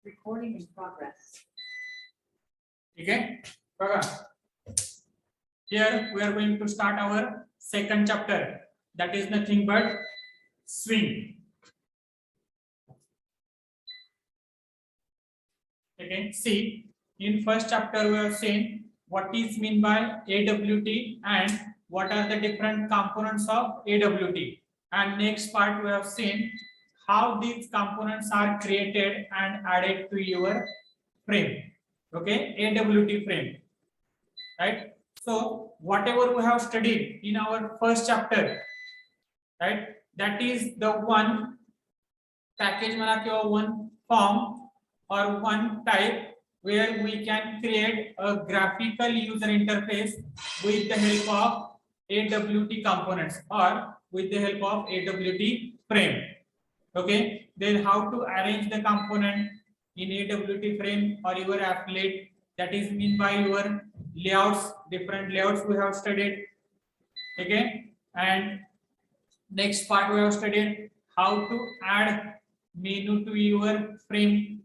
Recording in progress. Okay, here we are going to start our second chapter, that is nothing but swing. Okay, see, in first chapter we have seen what is mean by AWT and what are the different components of AWT, and next part we have seen how these components are created and added to your frame. Okay, AWT frame, right? So whatever we have studied in our first chapter, right, that is the one package or one form or one type where we can create a graphical user interface with the help of AWT components or with the help of AWT frame. Okay, then how to arrange the component in AWT frame or your applet, that is mean by your layouts, different layouts we have studied. Okay, and next part we have studied how to add menu to your frame,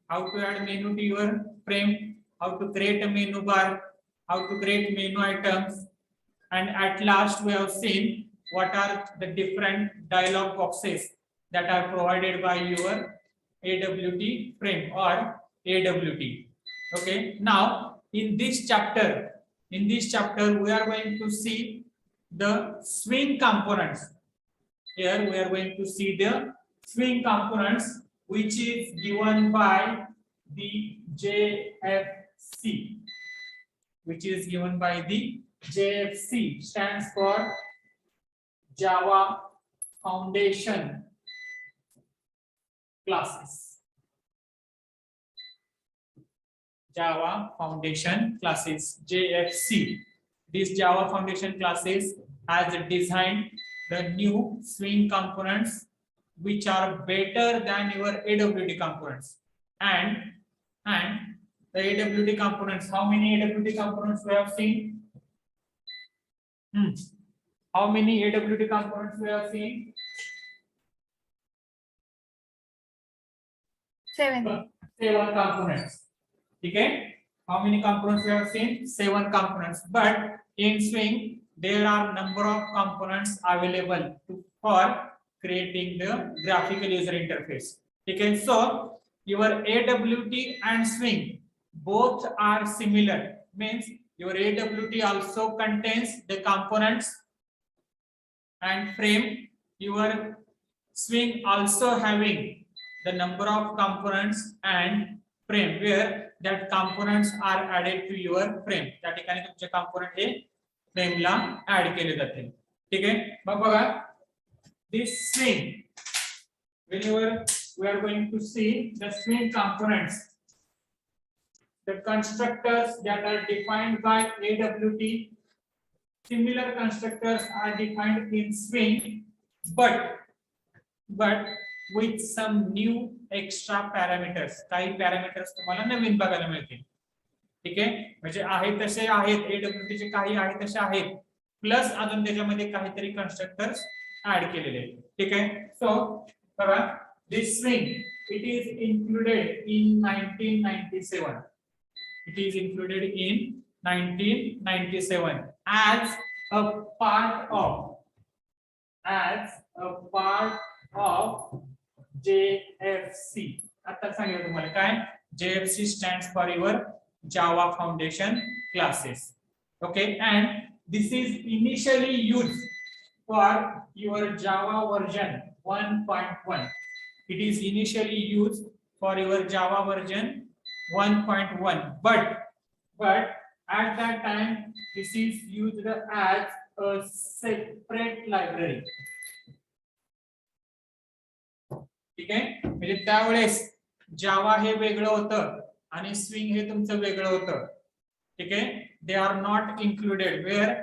how to add menu to your frame, how to create a menu bar, how to create menu items, and at last we have seen what are the different dialog boxes that are provided by your AWT frame or AWT. Okay, now in this chapter we are going to see the swing components. Here we are going to see the swing components, which is given by the JFC, which is given by the JFC, stands for Java Foundation Classes. Java Foundation Classes, JFC. This Java Foundation Classes has designed the new swing components which are better than your AWT components. And the AWT components, how many AWT components we have seen? How many AWT components we have seen? 7. 7 components. Okay, how many components we have seen? 7 components. But in swing there are number of components available for creating the graphical user interface. Okay, so your AWT and swing both are similar, means your AWT also contains the components and frame. Your swing also having the number of components and frame, where that components are added to your frame. त्या ठिकाणी तुमचे component हे frame ला add केले जाते. ठीक आहे, मग बघा this swing, whenever we are going to see the swing components, the constructors that are defined by AWT, similar constructors are defined in swing, but with some new extra parameters. काही parameters तुम्हाला नवीन बघायला मिळतील. ठीक आहे, म्हणजे आहेत तसे आहेत AWT चे, काही आहेत तसे आहेत, प्लस अजून त्याच्यामध्ये काहीतरी कन्स्ट्रक्टर्स ऍड केलेले आहेत. ठीक आहे, सो बघा this swing, it is included in 1997. It is included in 1997 as a part of JFC. आता सांगितलं तुम्हाला काय JFC stands for your Java Foundation Classes. Okay, and this is initially used for your Java version 1.1. It is initially used for your Java version 1.1, but at that time this is used as a separate library. ठीक आहे, म्हणजे त्यावेळेस जावा हे वेगळं होतं आणि swing हे तुमचं वेगळं होतं. ठीक आहे, they are not included where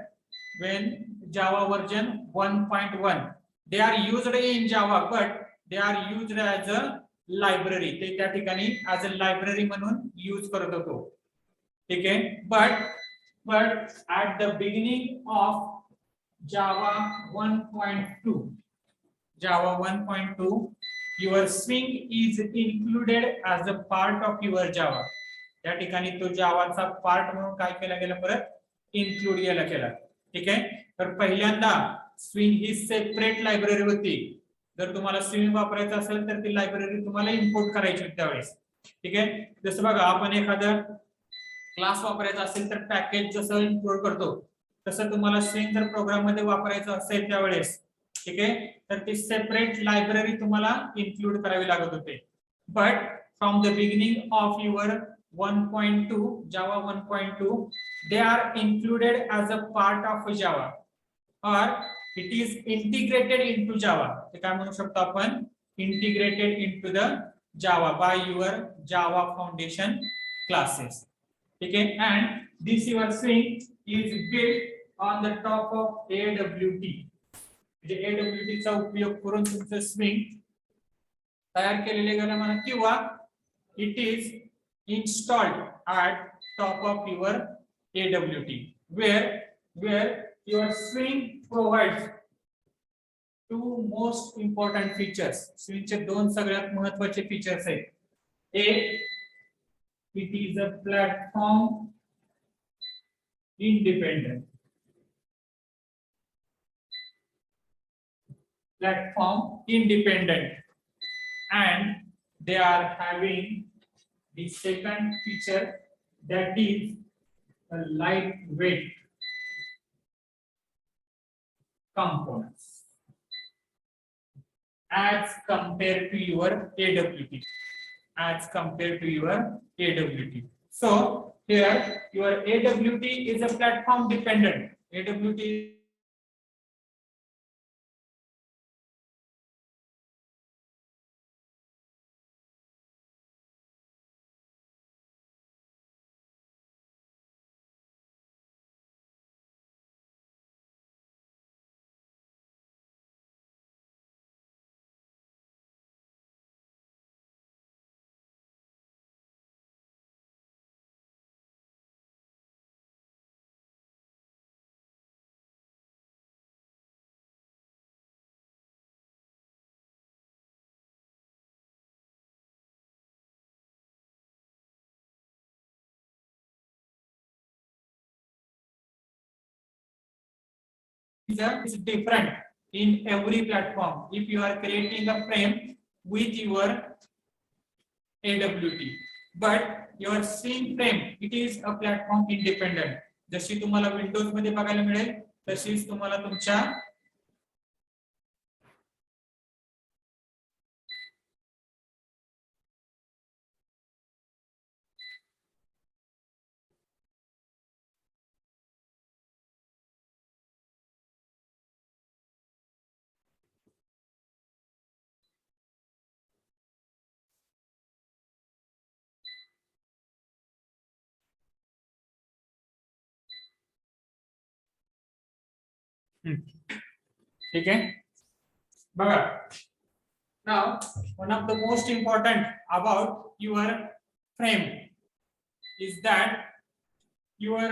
when Java version 1.1 they are used in Java, but they are used as a library. ते त्या ठिकाणी as a library म्हणून यूज करत होतो. ठीक आहे, but at the beginning of Java 1.2 your swing is included as a part of your Java. त्या ठिकाणी तो जावाचा पार्ट म्हणून काय केला गेला, परत इन्क्लूड केला. ठीक आहे. तर पहिल्यांदा स्विंग ही सेपरेट लायब्ररी होती. जर तुम्हाला स्विंग वापरायचं असेल तर ती लायब्ररी तुम्हाला इम्पोर्ट करायची होती त्यावेळेस. ठीक आहे. जसं बघा, आपण एखादं क्लास वापरायचा असेल तर पॅकेज जसं इम्पोर्ट करतो तसं तुम्हाला स्विंग जर प्रोग्राम मध्ये वापरायचं असेल त्यावेळेस, ठीक आहे, तर ती सेपरेट लायब्ररी तुम्हाला इन्क्लूड करावी लागत होते. But from the beginning of your 1.2 Java 1.2 they are included as a part of Java or it is integrated into Java. ते काय म्हणू शकतो आपण, integrated into the Java by your Java foundation classes. ठीक आहे. and this your swing is built on the top of AWT. म्हणजे AWT चा उपयोग करून तुमचं स्विंग तयार केलेले गेलं म्हणा, किंवा it is installed at top of your AWT where your swing provides two most important features. swing चे दोन सगळ्यात महत्त्वाचे फीचर्स आहेत. एक, it is a platform independent. And they are having the second feature, that is a lightweight components as compared to your AWT. So here your AWT is a platform dependent. AWT is different in every platform. If you are creating a frame with your AWT, but your swing frame, it is a platform independent. जशी तुम्हाला Windows मध्ये बघायला मिळेल तशीच तुम्हाला तुमच्या ठीक है. बघा, now one of the most important about your frame is that your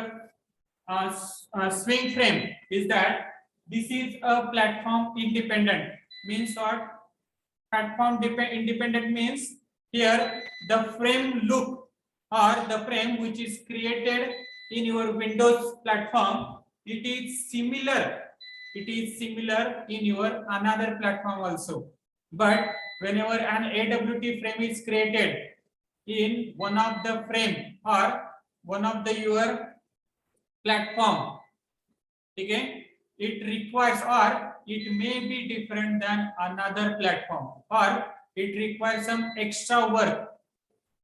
swing frame is that this is a platform independent. Means what? Platform independent means here the frame look or the frame which is created in your Windows platform, it is similar in your another platform also. But whenever an AWT frame is created in one of the frame or one of the your platform, okay, it requires or it may be different than another platform or it requires some extra work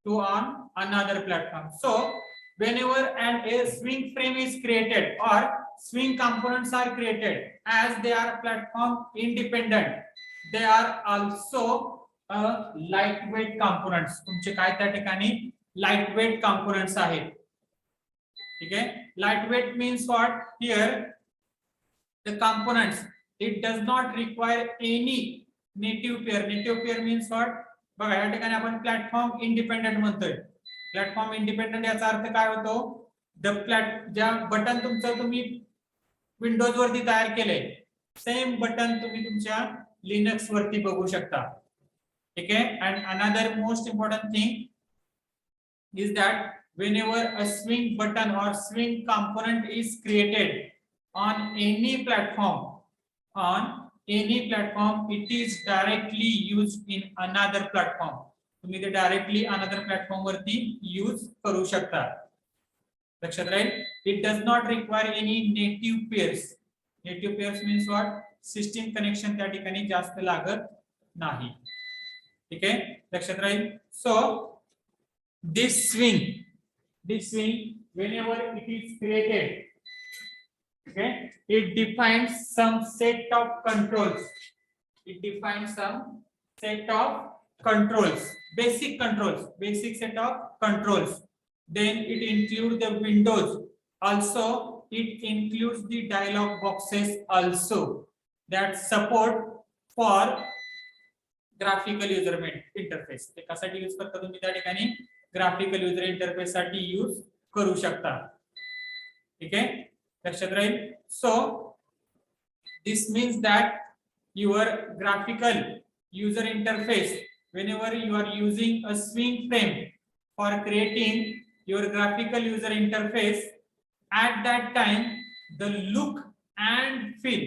to on another platform. So whenever a swing frame is created or swing components are created, as they are platform independent, they are also a lightweight components. तुमचे काय त्या ठिकाणी lightweight components आहेत. ठीक आहे. Lightweight means what? Here the components, it does not require any native pair. Native pair means what? बघा, या ठिकाणी आपण प्लॅटफॉर्म इंडिपेंडेंट म्हणतोय. प्लॅटफॉर्म इंडिपेंडेंट याचा अर्थ काय होतो? ज्या बटन तुमचं तुम्ही विंडोज वरती तयार केले सेम बटन तुम्ही तुमच्या लिनक्स वरती बघू शकता. ठीक है. And another most important thing is that whenever a swing button or swing component is created on any platform, it is directly used in another platform. तुम्ही ते डायरेक्टली अनदर प्लॅटफॉर्म वरती यूज करू शकता. लक्षात राहील. It does not require any native pairs. Native pairs means what? System connection त्या ठिकाणी जास्त लागत नाही. ठीक आहे, लक्षात राहील. सो this swing whenever it is created, okay, it defines some set of controls. It defines some set of controls, basic set of controls. Then it includes the windows also. It includes the dialog boxes also that support for graphical user interface. ते कशासाठी use करता तुम्ही त्या ठिकाणी? Graphical user interface साठी use करू शकता. ठीक आहे, लक्षात राहील. So this means that your graphical user interface, whenever you are using a swing frame for creating your graphical user interface, at that time the look and feel,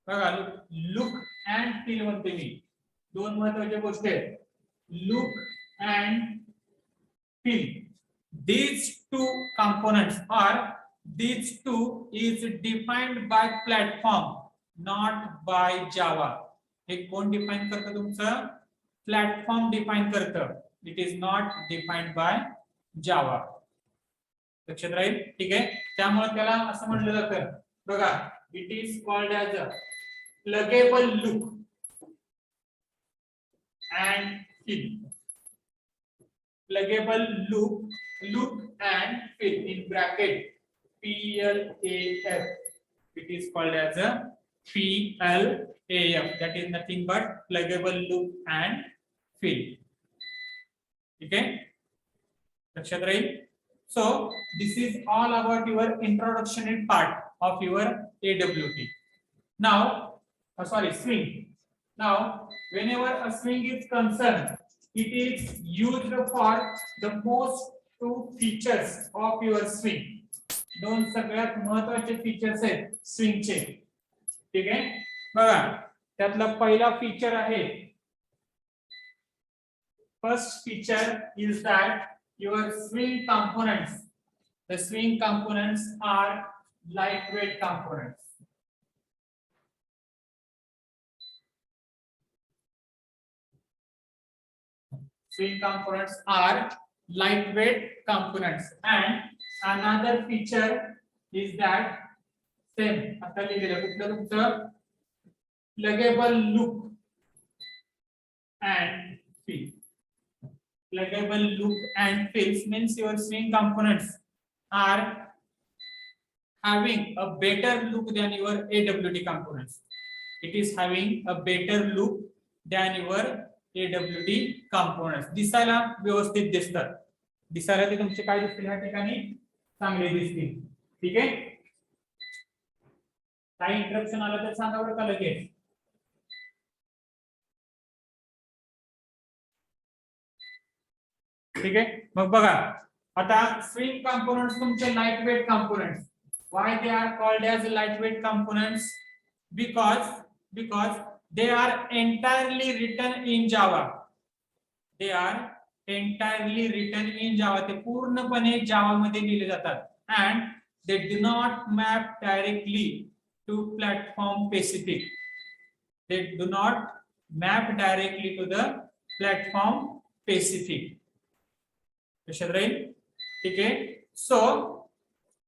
बघा look and feel म्हणते मी. दोन महत्त्वाच्या गोष्टी आहेत, look and feel. These two components or these two is defined by platform, not by Java. हे कोण define करतं? तुमचं platform define करतं. It is not defined by Java. लक्षात राहील. ठीक आहे, त्यामुळे त्याला असं म्हटलं जातं, बघा, it is called as a pluggable look and feel. Pluggable look and fill in bracket PLAF. It is called as a PLAF. That is nothing but pluggable look and fill. Okay, लक्षात राहील. So this is all about your introductory part of your AWT. Now, swing. Now, whenever a swing is concerned, it is used for the most two features of your swing. दोन सगळ्यात महत्त्वाचे features आहेत स्विंगचे. ठीक आहे, बघा, त्यातला पहिला feature आहे, first feature is that your swing components, the swing components are lightweight components. Swing components are lightweight components. And another feature is that same आता लिहिलेलं कुठलं तुमचं pluggable look and fill. Pluggable look and fills means your swing components are having a better look than your AWT components. It is having a better look than your AWT components. दिसायला व्यवस्थित दिसतात. दिसायला ते तुमचे काय दिसतील या ठिकाणी? चांगले दिसतील. ठीक आहे, काही इंटरप्शन आलं तर सांगा बरं का लगेच. ठीक आहे, मग बघा आता स्विंग कंपोनेंट्स तुमचे lightweight components. Why they are called as lightweight components? Because they are entirely written in Java. They are entirely written in Java. ते पूर्णपणे जावा मध्ये लिहिले जातात. And they do not map directly to platform specific. They do not map directly to the platform specific. लक्षात राहील. ठीक आहे, so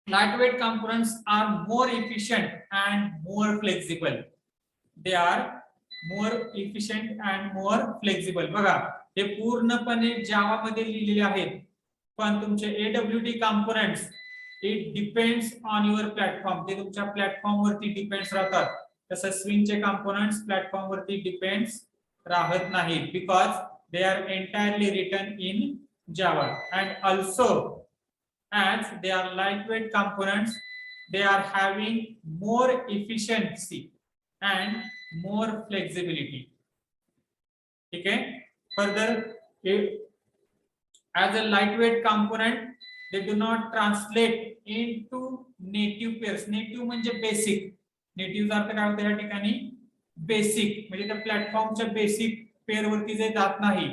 lightweight components are more efficient and more flexible. They are more efficient and more flexible. बघा, हे पूर्णपणे जावा मध्ये लिहिलेले आहेत, पण तुमचे AWT components it depends on your platform. ते तुमच्या प्लॅटफॉर्म वरती डिपेंड्स राहतात. तसं स्विंगचे components प्लॅटफॉर्म वरती डिपेंड्स राहत नाहीत, because they are entirely written in Java. And also, as they are lightweight components, they are having more efficiency and more flexibility. ठीक है, Further, as a lightweight component, they do not translate into native pairs. Native म्हणजे basic. नेटिव्हचा अर्थ काय होतो या ठिकाणी? Basic म्हणजे त्या प्लॅटफॉर्मच्या basic pair वरती जे जात नाही.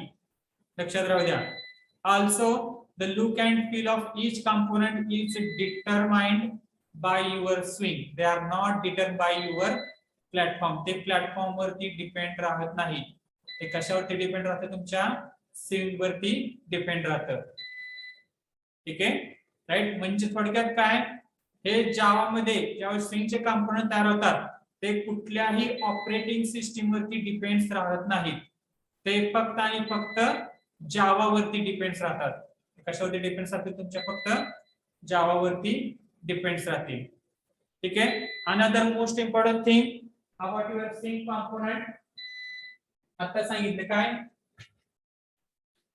लक्षात राहू द्या. Also, the look and feel of each component is determined by your swing. They are not determined by your platform. ते प्लॅटफॉर्म वरती डिपेंड राहत नाही. ते कशावरती डिपेंड राहतं? तुमच्या स्विंग वरती डिपेंड राहतं. ठीक आहे, राईट. म्हणजे थोडक्यात काय, हे जावा मध्ये जेव्हा स्विंगचे कंपोनंट तयार होतात ते कुठल्याही ऑपरेटिंग सिस्टीम वरती डिपेंड्स राहत नाहीत. ते फक्त आणि फक्त जावा वरती डिपेंड्स राहतात. कशावरती डिपेंड्स राहतील? तुमच्या फक्त जावा वरती डिपेंड्स राहतील. ठीक आहे. Another most important thing about your swing component, आता सांगितलं काय?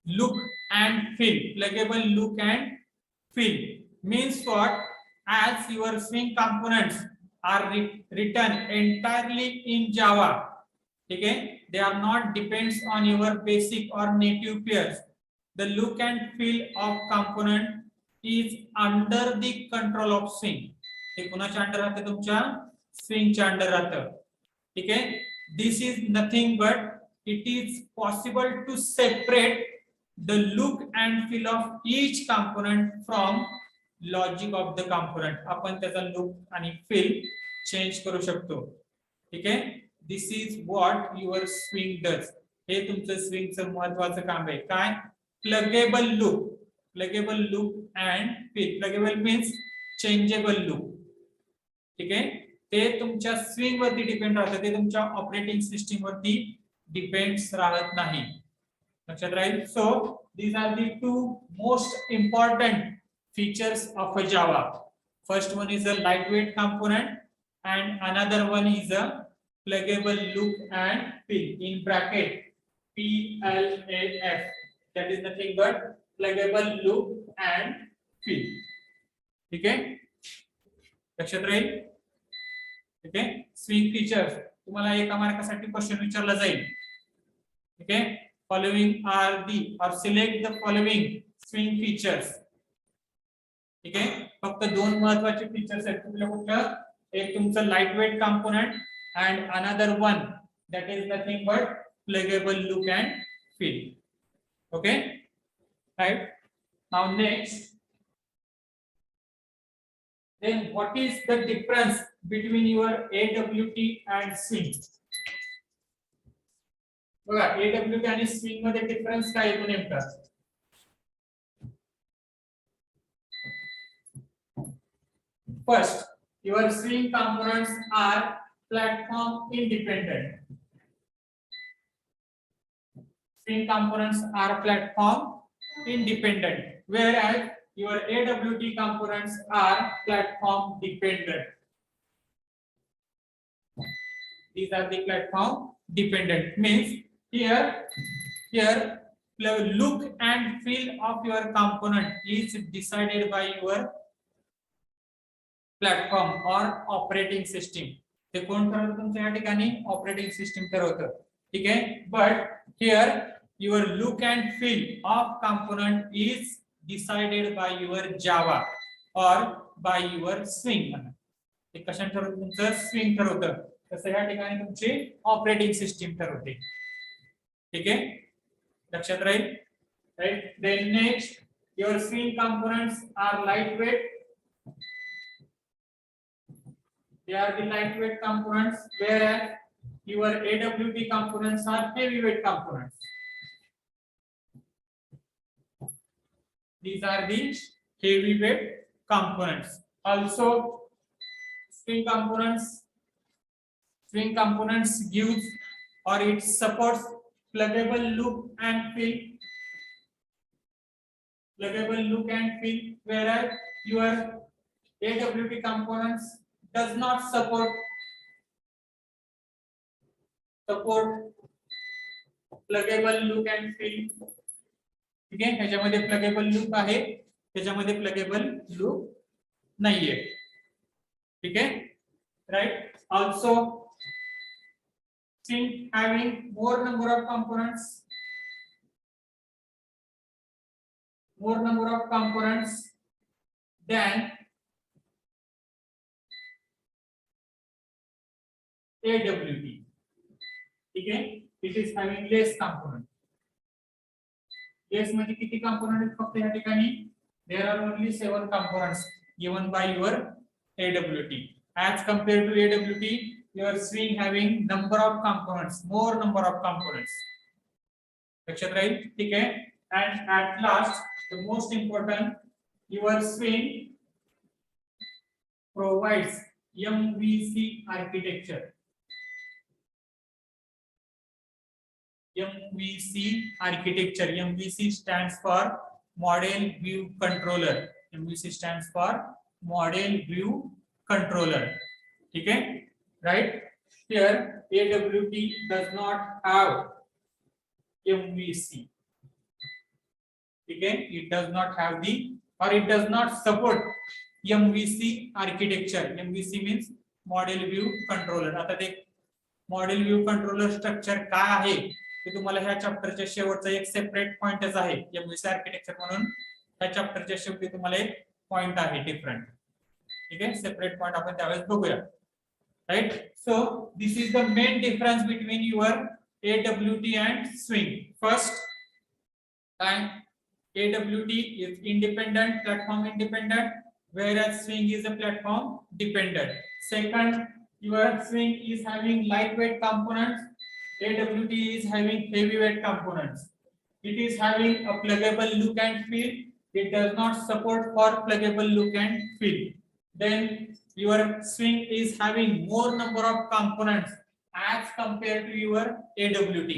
Look and feel. Pluggable look and feel means what? As your swing components are written entirely in Java, okay, they are not depends on your basic or native pairs. The look and feel of component is under the control of swing. हे कोणाच्या under राहते? तुमच्या स्विंगच्या under राहतं. ठीक आहे. This is nothing but it is possible to separate the look and feel of each component from logic of the component. आपण त्याचा look आणि feel change करू शकतो. ठीक आहे. This is what your swing does. हे तुमचं स्विंगचं महत्त्वाचं काम आहे. काय? Pluggable look. Pluggable look and feel. Pluggable means changeable look. ठीक आहे. ते तुमच्या स्विंग वरती डिपेंड राहतं. ते तुमच्या ऑपरेटिंग सिस्टीम वरती डिपेंड्स राहत नाही. लक्षात राहील. So these are the two most important features of a Java. First one is a lightweight component and another one is a pluggable look and feel, in bracket PLAF. That is nothing but pluggable look and feel. ठीक आहे. लक्षात राहील. ठीक आहे. Swing features तुम्हाला एका मार्कासाठी question विचारला जाईल. ठीक आहे. Following are the or select the following swing features. ठीक आहे. फक्त दोन महत्त्वाचे फीचर्स आहेत. कुठलं? एक तुमचं light weight component and another one that is nothing but pluggable look and feel. Okay, right. Now next, then what is the difference between your AWT and swing? बघा, AWT आणि स्विंग मध्ये difference काय येतो नेमका? First, your swing components are platform independent. Swing components are platform independent, whereas your AWT components are platform dependent. These are the platform dependent. Means here look and feel of your component is decided by your platform or operating system. ते कोण ठरवतं? तुमच्या या ठिकाणी operating system ठरवतं. ठीक आहे. But here your look and feel of component is decided by your Java और by your swing. ते कशाने ठरवतं? तुमचं स्विंग ठरवतं. तसं या ठिकाणी तुमची ऑपरेटिंग सिस्टीम ठरवते. ठीक आहे. लक्षात राहील. Right. Then next, your swing components are lightweight. They are the lightweight components, whereas your AWT components are heavyweight components. These are the heavyweight components. Also, swing components gives or it supports pluggable look and feel. Pluggable look and feel, whereas your AWT components does not support pluggable look and feel. ठीक आहे. ह्याच्यामध्ये pluggable loop आहे, त्याच्यामध्ये pluggable loop नाहीये. ठीक आहे. Right. Also swing having more number of components, more number of components than AWT. ठीक आहे, it is having less component. Less म्हणजे किती component आहेत फक्त या ठिकाणी? There are only 7 components given by your AWT. As compared to AWT, your swing having number of components, more number of components. लक्षात राहील, ठीक आहे. And at last, the most important, your swing provides MVC architecture. MVC architecture. MVC stands for Model View Controller. MVC stands for Model View Controller. ठीक है, right? Here AWT does not have MVC. ठीक है, it does not have the, or it does not support MVC architecture. MVC means Model View Controller. आता ते Model View Controller structure काय आहे ते तुम्हाला ह्या चॅप्टरच्या शेवटचा एक सेपरेट पॉइंटच आहे. MVC आर्किटेक्चर म्हणून ह्या चॅप्टरच्या शेवटी तुम्हाला एक पॉइंट आहे डिफरंट. ठीक आहे, सेपरेट पॉइंट आपण त्यावेळेस बघूया. Right, so this is the main difference between your AWT and swing. First, काय AWT is independent, platform independent, whereas swing is a platform dependent. Second, your swing is having lightweight components, AWT is having heavyweight components. It is having a pluggable look and feel. It does not support for pluggable look and feel. Then your swing is having more number of components as compared to your AWT,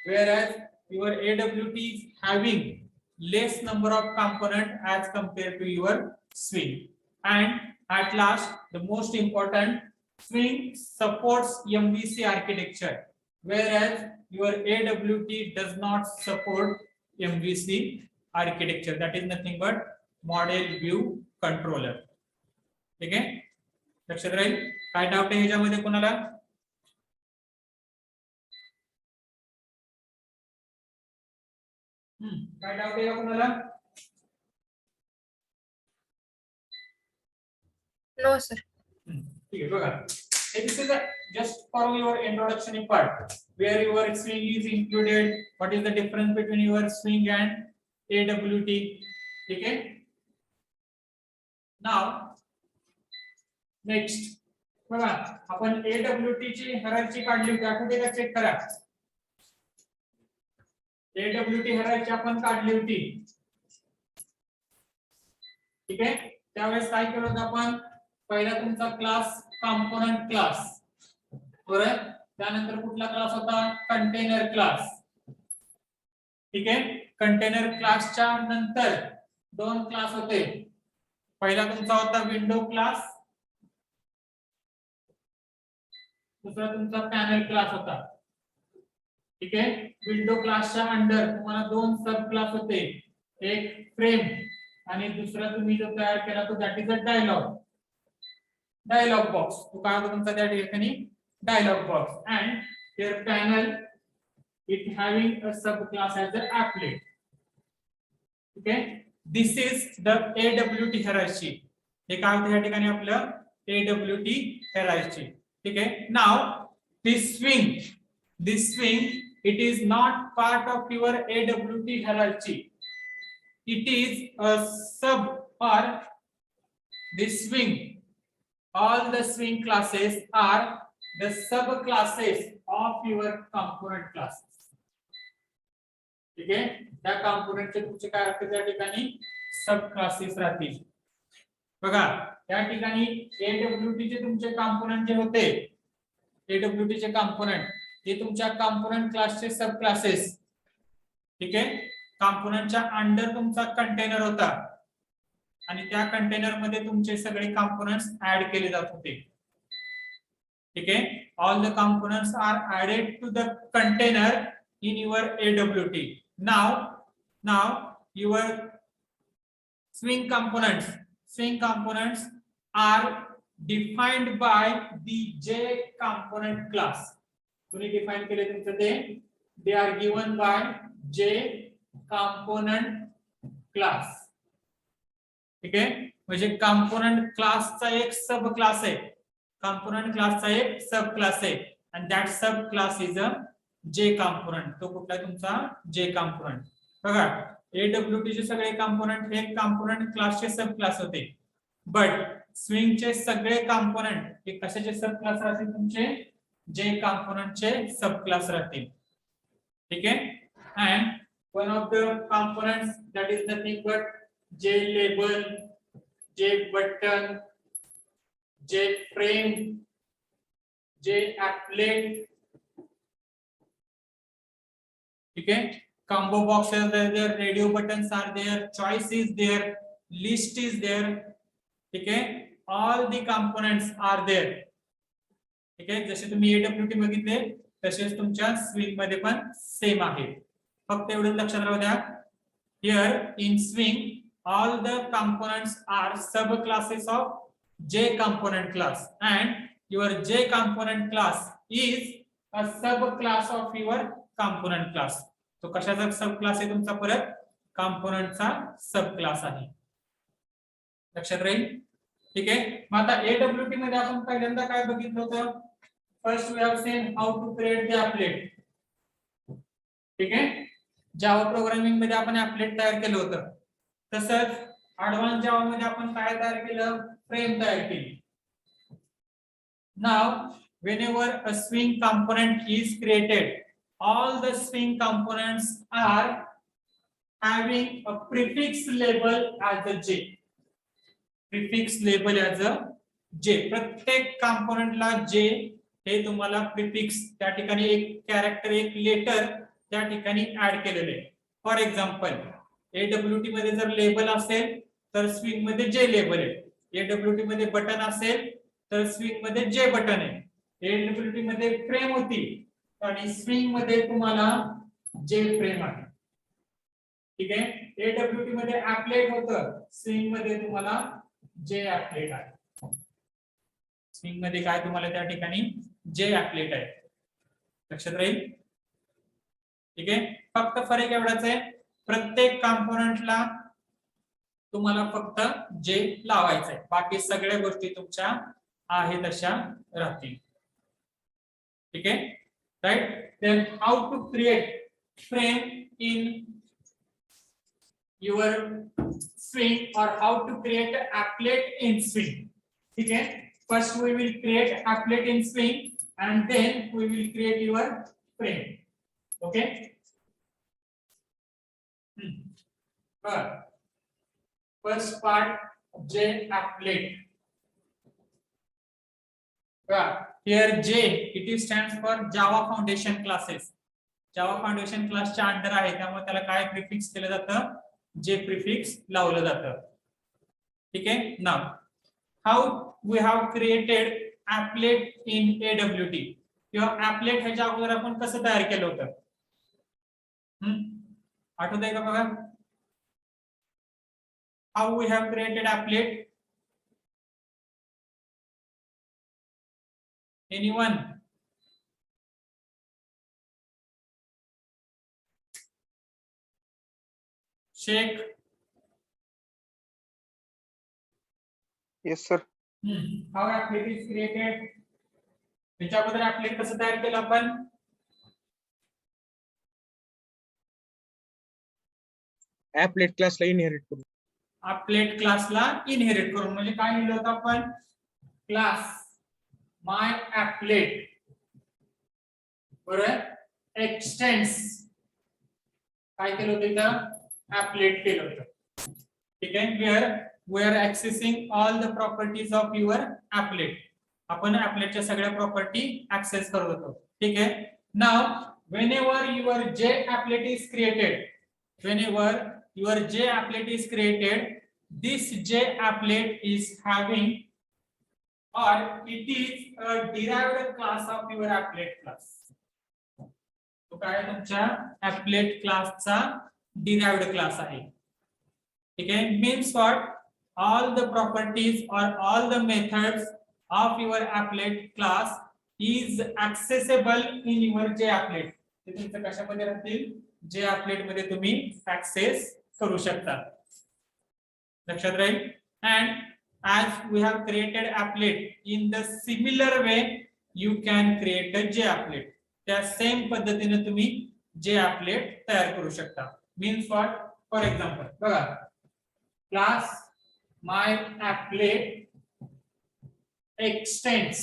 whereas your AWT is having less number of component as compared to your swing. And at last, the most important, swing supports MVC architecture, whereas your AWT does not support MVC architecture. That is nothing but Model View Controller. ठीक आहे, लक्षात राहील. काय doubt आहे ह्याच्यामध्ये कोणाला? काय doubt आहे कोणाला? No sir. ठीक आहे, बघा. This is just for your introduction part where your swing is included. What is the difference between your swing and AWT? ठीक आहे. Now next, बघा आपण AWT ची हायरार्की काढली होती, आठवते का? चेक करा. AWT हायरार्की आपण काढली होती. ठीक आहे, त्यावेळेस काय केलं होतं आपण? पहिला तुमचा क्लास कंपोनेंट क्लास, बरोबर. त्यानंतर कुठला क्लास होता? Container class. ठीक आहे, कंटेनर क्लासच्या नंतर दोन क्लास होते. पहिला तुमचा होता विंडो क्लास, दुसरा तुमचा पॅनल क्लास होता. ठीक आहे, विंडो क्लासच्या अंडर तुम्हाला दोन सब क्लास होते, एक फ्रेम आणि दुसरा तुम्ही जो तयार केला तो that is a dialog box. तो काय होता तुमचा त्या ठिकाणी? Dialog box. And there panel it having a subclass as a applet. ठीक आहे, this is the AWT hierarchy. हे काय होतं या ठिकाणी आपलं AWT हायरार्की. ठीक आहे. Now this swing it is not part of your AWT hierarchy. It is a sub, or this swing, all the swing classes are the sub classes of your component classes. ठीक आहे, त्या component चे तुमचे काय असते त्या ठिकाणी? सब क्लासेस राहतील. बघा त्या ठिकाणी AWT चे तुमचे component जे होते, AWT चे component हे तुमच्या कंपोनेंट क्लासचे सब क्लासेस. ठीक आहे, कंपोनेंटच्या अंडर तुमचा कंटेनर होता आणि त्या कंटेनर मध्ये तुमचे सगळे कंपोनेंट्स ऍड केले जात होते. ठीक आहे, all the components are added to the container in your AWT. Now your swing components are defined by the J component class. तुम्ही डिफाइन केले तुमचं ते, they are given by J component class. ठीक आहे, म्हणजे कंपोनंट क्लासचा एक सब क्लास आहे. कंपोनंट क्लासचा एक सब क्लास आहे आणि दॅट सब class is a J component. तो कुठला तुमचा जे कंपोनंट. बघा AWT चे सगळे कंपोनंट हे कंपोनंट क्लासचे सब क्लास होते, बट स्विंगचे सगळे कंपोनंट हे कशाचे सब क्लास राहतील तुमचे जे कंपोनंटचे सब क्लास राहतील. ठीक आहे, and one of the components that is nothing but J label, J button, J frame, J applet. ठीक है, combo boxes are there, radio buttons are there, choice is there, list is there. ठीक है, all the components are there. ठीक है, जसे तुम्ही AWT बघितले तसेच तुमच्या स्विंग मध्ये पण सेम आहे. फक्त एवढं लक्षात राहू द्या, here in swing all the components are sub classes of J component class and your J component class is a sub class of your component class. तो कशाचा सब क्लास आहे तुमचा, परत कंपोनंटचा सब क्लास आहे. लक्षात राहील. ठीक आहे, मग आता AWT मध्ये आपण पहिल्यांदा काय बघितलं होतं, first we have seen how to create the applet. ठीक आहे, जावा प्रोग्रामिंग मध्ये आपण applet तयार केलं होतं. तसंच ऍडव्हान्स जावा मध्ये आपण काय तयार केलं, फ्रेम तयार केली. Now whenever a swing component is created, all the swing components are having a prefix label as a J. Prefix label as a J. प्रत्येक कंपोनेंटला J हे तुम्हाला प्रिफिक्स त्या ठिकाणी एक कॅरेक्टर, एक लेटर त्या ठिकाणी ऍड केलेले आहे. फॉर एक्झाम्पल AWT मध्ये जर लेबल असेल तर स्विंग मध्ये J लेबल आहे. AWT मध्ये बटन असेल तर स्विंग मध्ये J बटन आहे. AWT मध्ये फ्रेम होती आणि स्विंग मध्ये तुम्हाला J फ्रेम आहे. ठीक आहे, AWT मध्ये applet होतं, स्विंग मध्ये तुम्हाला J applet आहे. स्विंग मध्ये काय तुम्हाला त्या ठिकाणी J applet आहे. लक्षात राहील. ठीक आहे, फक्त फरक एवढाच आहे, प्रत्येक कंपोनेंटला तुम्हाला फक्त J लावायचं आहे, बाकी सगळ्या गोष्टी तुमच्या आहे तशा राहतील. ठीक आहे, right? Then how to create frame in your swing or how to create applet in swing. ठीक है, first we will create applet in swing and then we will create your frame. Okay. First part J applet. Here J it is stands for Java Foundation classes. Java Foundation class च्या under आहे, त्यामुळे त्याला काय prefix केलं जातं, J prefix लावलं जातं. ठीक आहे, now how we have created applet in AWT किंवा applet ह्याच्या अगोदर आपण कसं तयार केलं होतं, आठवतंय का बघा. How we have created applet, anyone? Sheikh? Yes, sir. How applet is created? त्याच्याबद्दल applet कसं तयार केलं आपण, Applet class ला inherit करून. applet क्लासला इनहेरिट करून, म्हणजे काय लिहिलं होतं आपण, क्लास my applet बरोबर, एक्सटेंड्स काय केलं होतं इथं, applet केलं होतं. ठीक आहे, where we are accessing all the properties of your applet. आपण applet च्या सगळ्या प्रॉपर्टी ऍक्सेस करत होतो. ठीक आहे, now whenever your J applet is created, whenever your J applet is created, this J applet is having or it is a derived class of your applet class. तो काय तुमच्या applet क्लासचा derived class आहे. ठीक आहे, means what, all the properties or all the methods of your applet class is accessible in your J applet. ते तुमच्या कशामध्ये राहतील, J applet मध्ये तुम्ही ऍक्सेस करू शकता. लक्षात राहील. And as we have created applet, in the similar way you can create a JApplet. त्या सेम पद्धतीने तुम्ही JApplet तयार करू शकता. Means what? For example, बघा, class my applet extends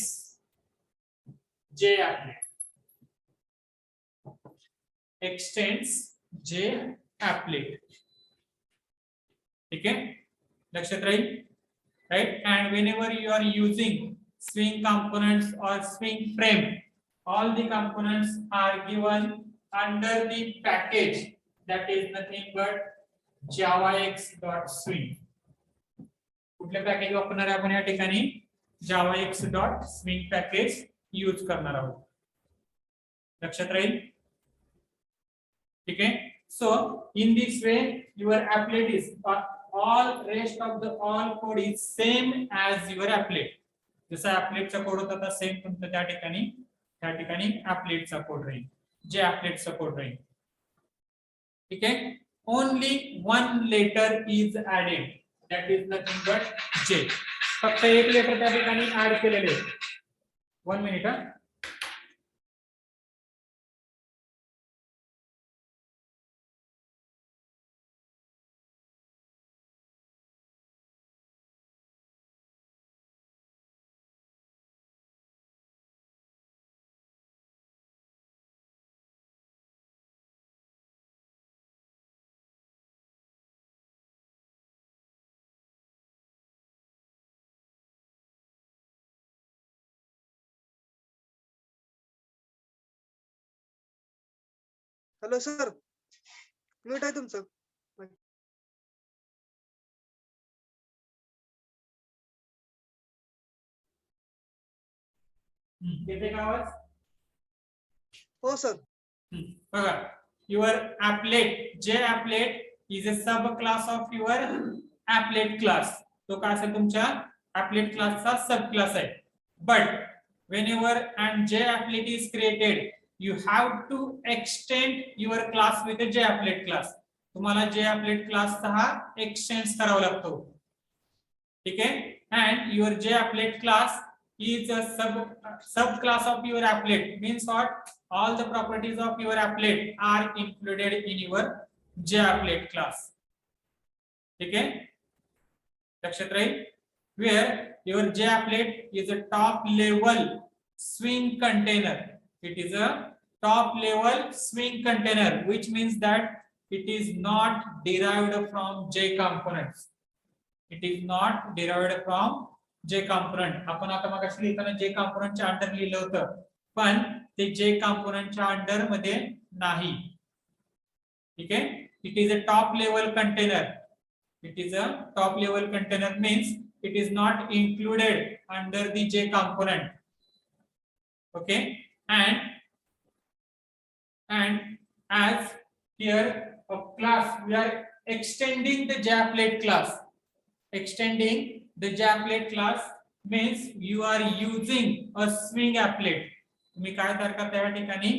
JApplet. Extends JApplet. ठीक है, लक्षात राहील. Right, and whenever you are using swing components or swing frame, all the components are given under the package that is nothing but javax.swing. कुठले package वापरणार आहे आपण या ठिकाणी? javax.swing package use करणार आहोत. लक्षात राहील. ठीक आहे. So in this way your applet is all rest of the all code is same as your applet. जसा applet चा कोड होता तसा सेम तुमचा त्या ठिकाणी applet चा कोड राहील, जे applet चा कोड राहील. ठीक आहे. Only one letter is added, that is nothing but J. फक्त एक लेटर त्या ठिकाणी ऍड केलेले. 1 मिनिट हा. हॅलो सर, म्यूट आहे तुमचं. येते का आवाज? हो सर. बघा, your applet, JApplet is a subclass of your applet class. तो काय असेल तुमच्या applet class चा सब क्लास आहे. But whenever and JApplet is created, you have to extend your class with a JApplet class. तुम्हाला JApplet class चा हा एक्सटेंड करावा लागतो. ठीक आहे. And your JApplet class is a subclass of your applet. Means what? All the properties of your applet are included in your JApplet class. ठीक है, लक्षात राहील. Where your JApplet is a top level swing container. It is a top level swing container, which means that it is not derived from J components. It is not derived from J component. आपण आता मगाशी लिहिताना J component च्या under लिहिलं होतं, पण ते J component च्या अंडर मध्ये नाही. ठीक आहे. It is a top level container. It is a top level container means it is not included under the J component. Okay. And as here of class we are extending the JApplet class. Extending the JApplet class means you are using a swing applet. तुम्ही काय तयार करताय या ठिकाणी?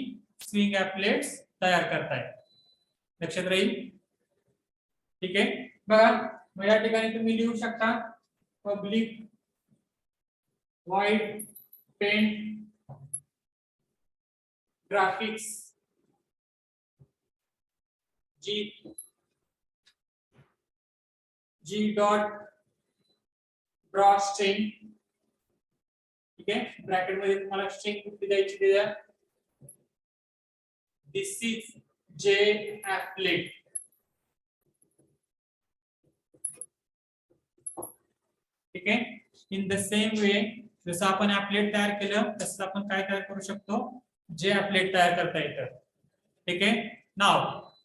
Swing applets तयार करताय. लक्षात राहील. ठीक आहे. बघा, मग या ठिकाणी तुम्ही लिहू शकता public void paint graphics g dot draw string. ठीक आहे. ब्रॅकेट मध्ये तुम्हाला स्ट्रिंग कुठली द्यायची ते द्या. This is JApplet. ठीक आहे. इन द सेम वे जसं आपण applet तयार केलं तसं आपण काय तयार करू शकतो? JApplet तयार करता येतं. ठीक आहे. नाव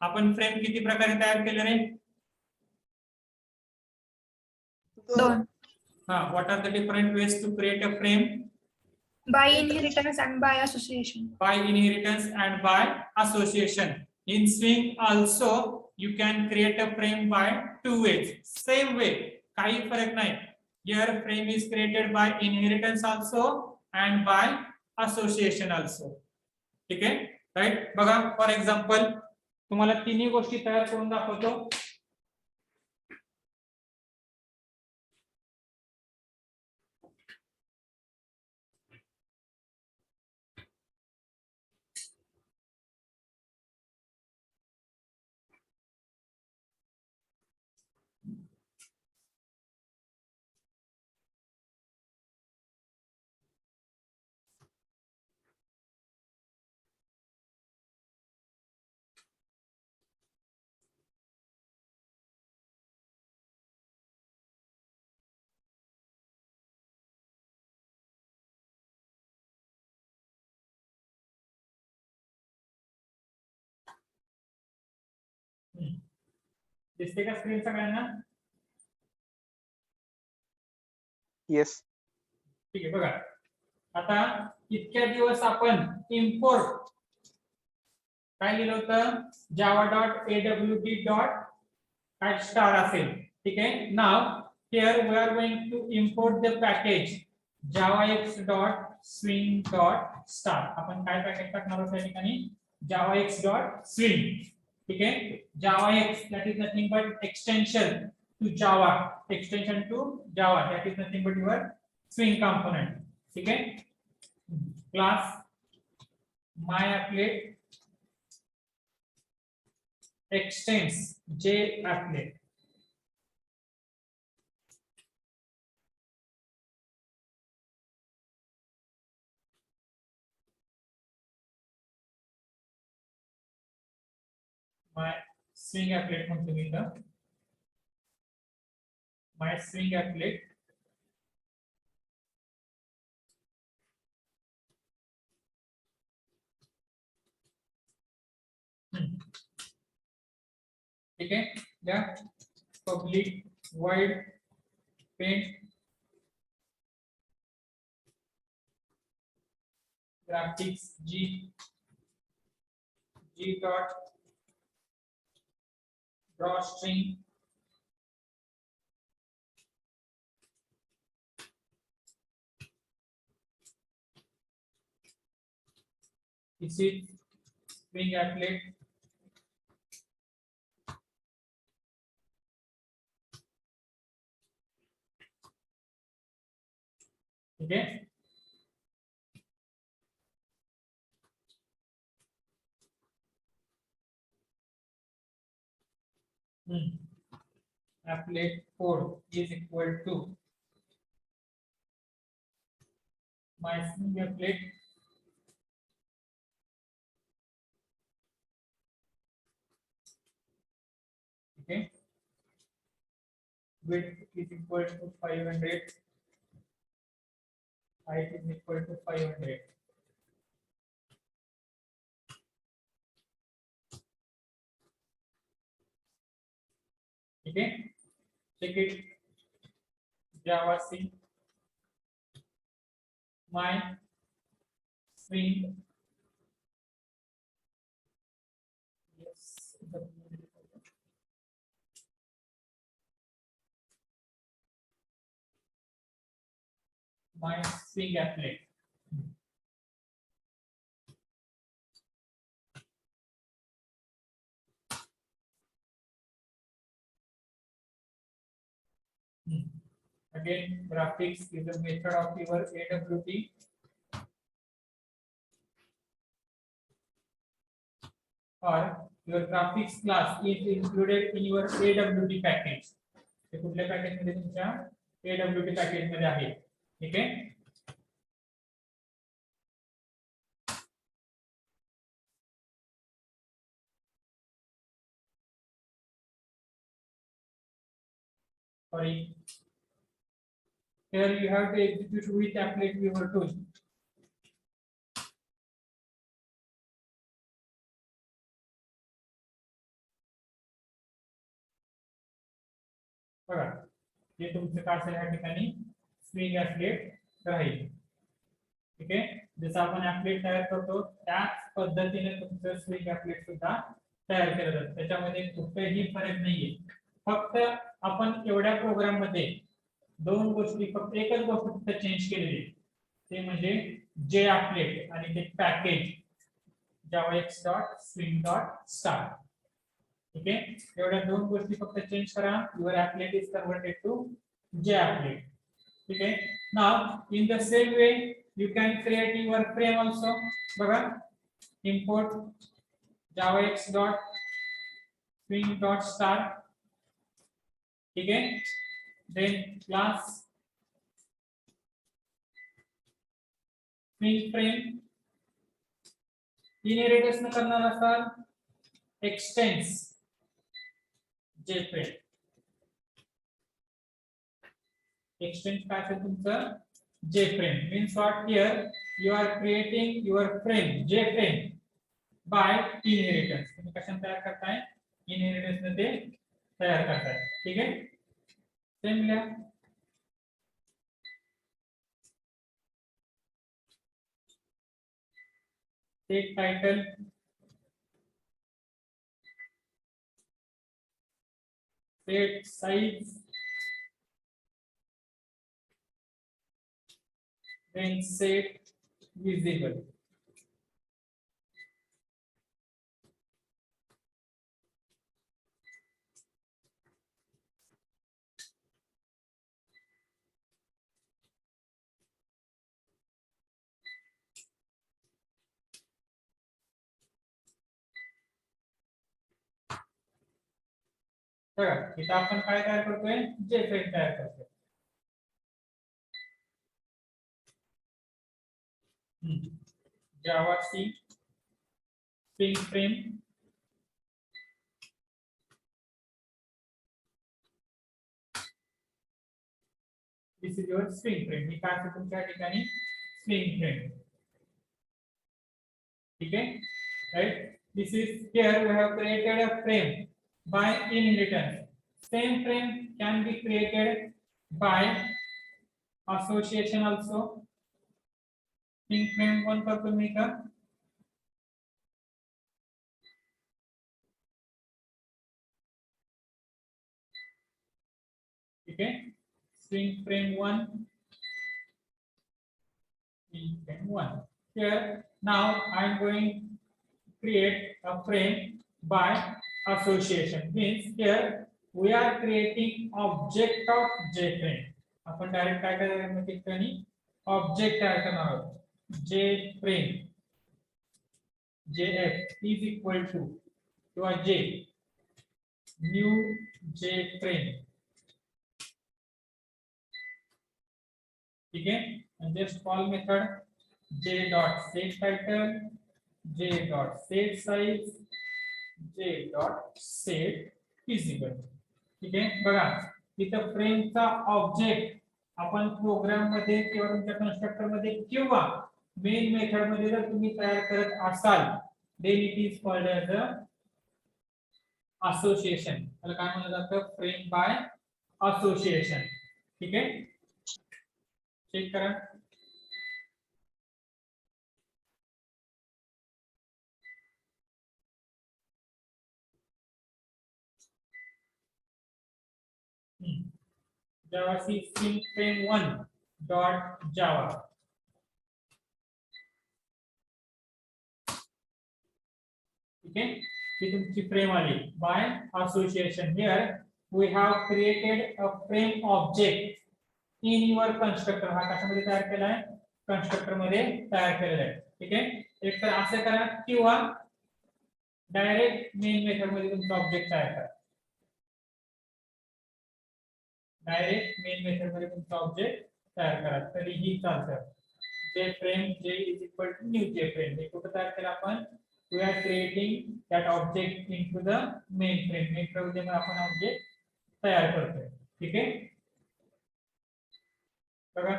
आपण फ्रेम किती प्रकारे तयार केले रे? 2. What are the different ways to create a frame? By inheritance and by association. By inheritance and by association. In swing also you can create a frame by 2 ways. Same way, काही फरक नाही. Here frame is created by inheritance also and by association also. ठीक आहे. Right. बघा, for example तुम्हाला तिन्ही गोष्टी तयार करून दाखवतो. दिसते का स्क्रीन सगळ्यांना? येस. ठीक आहे बघा. आता इतक्या दिवस आपण इम्पोर्ट काय लिहिलं होतं? java.awt.star असेल. ठीक आहे. नाव here we are going to import the package javax.swing.star. आपण काय पॅकेज टाकणार आहोत या ठिकाणी? javax.swing. ठीक आहे. javax that is nothing but extension to java, extension to java, that is nothing but your swing component. ठीक आहे. class myapplet extends japplet. My swing applet म्हणतो मी इथं. My swing applet ठीक है. या public void paint graphics g dot drawstring this is swing applet. ठीक है. applet code is equal to my swing applet okay width is equal to 500, height is equal to 500. ठीक है. check it java c my swing yes my swing applet. Again, graphics is a method of your AWT. Or your graphics class is included in your AWT package. ते कुठल्या package मध्ये? तुमच्या AWT package मध्ये आहे. ठीक आहे. Sorry. Here you have to execute with applet viewer tool. बघा हे तुमचं काय असेल या ठिकाणी स्विंग ॲप्लेट राहील. ठीक आहे. जसं आपण ॲप्लेट तयार करतो त्याच पद्धतीने तुमचं स्विंग ॲप्लेट सुद्धा तयार केलं जातं. त्याच्यामध्ये कुठेही फरक नाहीये. फक्त आपण एवढ्या प्रोग्राम मध्ये दोन गोष्टी फक्त एकच गोष्ट फक्त चेंज केलेली ते म्हणजे जे ॲप्लेट आणि ते पॅकेज javax.swing.star. ठीक आहे. एवढ्या दोन गोष्टी फक्त चेंज करा. युअर ॲप्लेट इज कन्वर्टेड टू जे ॲप्लेट. ठीक आहे. Now in the same way you can create your frame also. बघा इम्पोर्ट javax.swing.star. ठीक है. then class swing frame inheritance न करणार असाल extends jframe. extends काय असेल तुमचं jframe means what? here you are creating your frame jframe by inheritance. तुम्ही कशाने तयार करताय? इनहेरिटन्स मध्ये तैयार करता है, ठीक है। सेम लिया, take title, set size, then set visible. बघा इथं आपण काय तयार करतोय, जे फ्रेम तयार करतोय. Java C string frame, this is your string frame. ही काय आहे तुमच्या ठिकाणी स्ट्रिंग फ्रेम, ठीक आहे, right. This is here we have created a frame by inheritance. Same frame can be created by association also. String frame 1 करतो मी का, ठीक है. String frame 1, string frame 1. Here now I am going to create a frame by association. Means here we are creating object of JFrame. आपण direct काय करणार ठिकाणी object तयार करणार आहोत. JFrame, JF is equal to किंवा J new JFrame, ठीक है. and just call method J dot set title, J dot set size, J dot set visible, ठीक आहे. बघा इथं फ्रेमचा ऑब्जेक्ट आपण प्रोग्राम मध्ये किंवा तुमच्या कन्स्ट्रक्टर मध्ये किंवा मेन मेथड मध्ये जर तुम्ही तयार करत असाल, then it is called as a association. त्याला काय म्हणलं जातं, फ्रेम बाय असोसिएशन, ठीक आहे. चेक करा. Java C string frame 1 dot Java, ठीक है. ही तुमची फ्रेम आली by association. Here we have created a frame object in your constructor. हा कशामध्ये तयार केला आहे, कन्स्ट्रक्टर मध्ये तयार केलेला आहे, ठीक आहे. एक तर असं करा किंवा डायरेक्ट मेन मेथड मध्ये तुमचा ऑब्जेक्ट तयार करा. डायरेक्ट मेन मेथड मध्ये तुमचा ऑब्जेक्ट तयार करा तरीही चालतं. J frame j is equal to new J frame, हे कुठे तयार केलं आपण, we are creating that object into the main frame. Main frame मध्ये आपण ऑब्जेक्ट तयार करतोय, ठीक आहे. बघा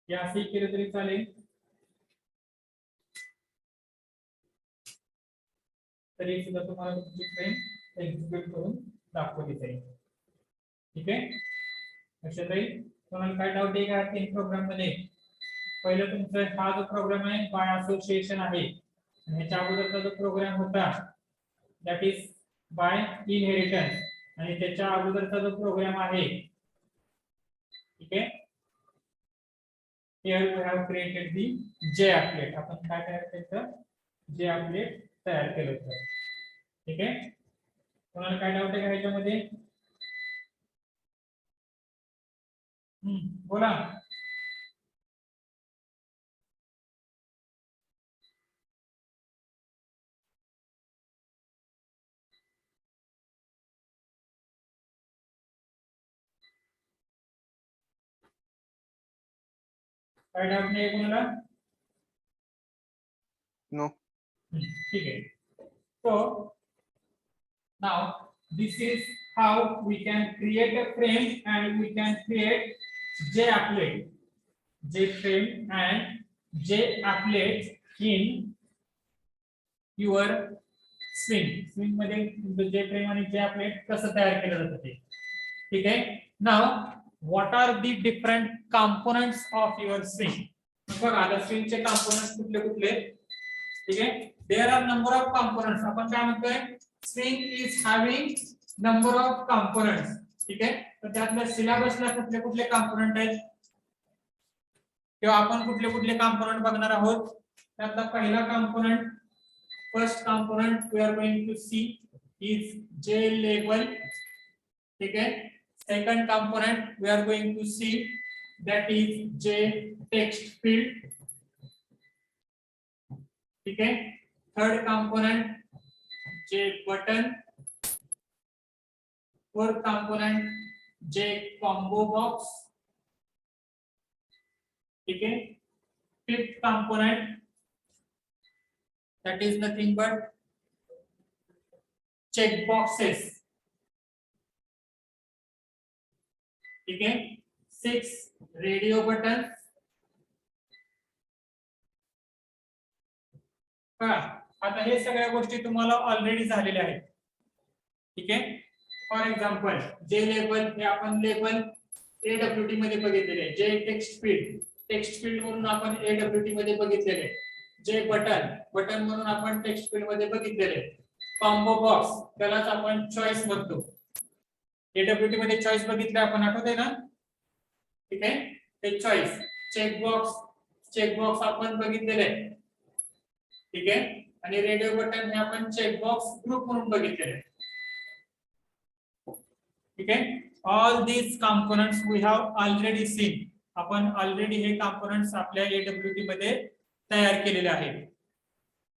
या असे केलं तरी चालेल, तरी सुद्धा तुम्हाला तुमची फ्रेम एक्झिक्यूट करून दाखवली जाईल, ठीक आहे. लक्षात राहील. तुम्हाला काय डाऊट आहे का तीन प्रोग्राम मध्ये. पहिलं तुमचा हा जो प्रोग्राम आहे बाय असोसिएशन आहे, आणि ह्याच्या अगोदरचा जो प्रोग्राम होता दॅट इज बाय इनहेरिटन्स, आणि त्याच्या अगोदरचा जो प्रोग्राम आहे, ठीक आहे. here we have created the j applet. आपण काय तयार केलं, j applet तयार केलं होतं, ठीक आहे. कोणाला काय डाऊट आहे का ह्याच्यामध्ये, बोला. काय डाऊट नाही कोणाला, No. ठीक आहे. So now this is how we can create a frame and we can create j applet, j frame and J applet in your swing मध्ये जे फ्रेम आणि जे applet कसं तयार केलं जातं ते. ठीक आहे. नाव what are the different components of your swing. बघा आता स्विंगचे कंपोनेंट्स कुठले कुठले. ठीक आहे. There are number of components. आपण काय म्हणतोय swing is having number of components. ठीक आहे. तर त्यातल्या सिलेबसला कुठले कुठले कंपोनेंट आहेत किंवा आपण कुठले कुठले कंपोनेंट बघणार आहोत. त्यातला पहिला component first component we are going to see is J label. Okay. Second component we are going to see that is J text field. Okay. Third component J button. Fourth component J combo box. Okay. Fifth component that is nothing but check boxes. Okay. 6 radio buttons. आता हे सगळ्या गोष्टी तुम्हाला already झालेल्या आहेत. ठीक आहे. For example J label हे आपण label AWT मध्ये बघितलेले आहे. जे टेक्स्ट फील्ड म्हणून आपण AWT मध्ये बघितलेले आहे. जे बटन म्हणून आपण टेक्स्ट फील्ड मध्ये बघितलेले. कॉम्बो बॉक्स त्यालाच आपण चॉईस म्हणतो. AWT मध्ये चॉईस बघितले आपण आठवतंय ना. ठीक आहे. ते चॉईस चेकबॉक्स आपण बघितलेले. ठीक आहे. आणि रेडिओ बटन हे आपण चेकबॉक्स ग्रुप म्हणून बघितलेले. ठीक आहे. All these components we have already seen. आपण ऑलरेडी हे कंपोनेंट्स आपल्या AWT मध्ये तयार केलेले आहेत.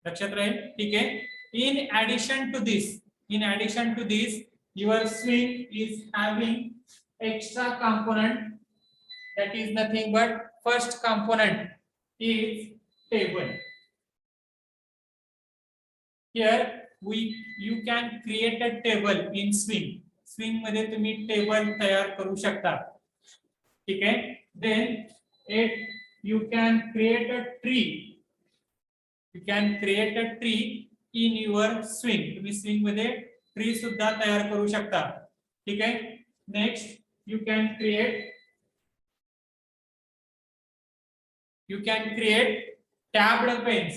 लक्षात राहील. ठीक आहे. In addition to this your swing is having extra component that is nothing but first component is table. Here you can create a table in swing मध्ये तुम्ही टेबल तयार करू शकता. ठीक आहे. then you can create a tree in your swing. तुम्ही swing मध्ये tree सुद्धा तयार करू शकता. ठीक आहे. Next you can create tabbed panes.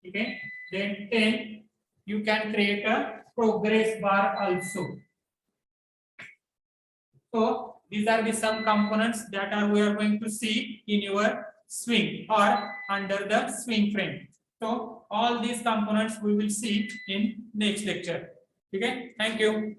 Okay. Then 10 you can create a progress bar also. So these are the some components that we are going to see in your swing or under the swing frame. So all these components we will see in next lecture. Okay. Thank you.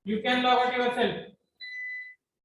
You can log out yourself.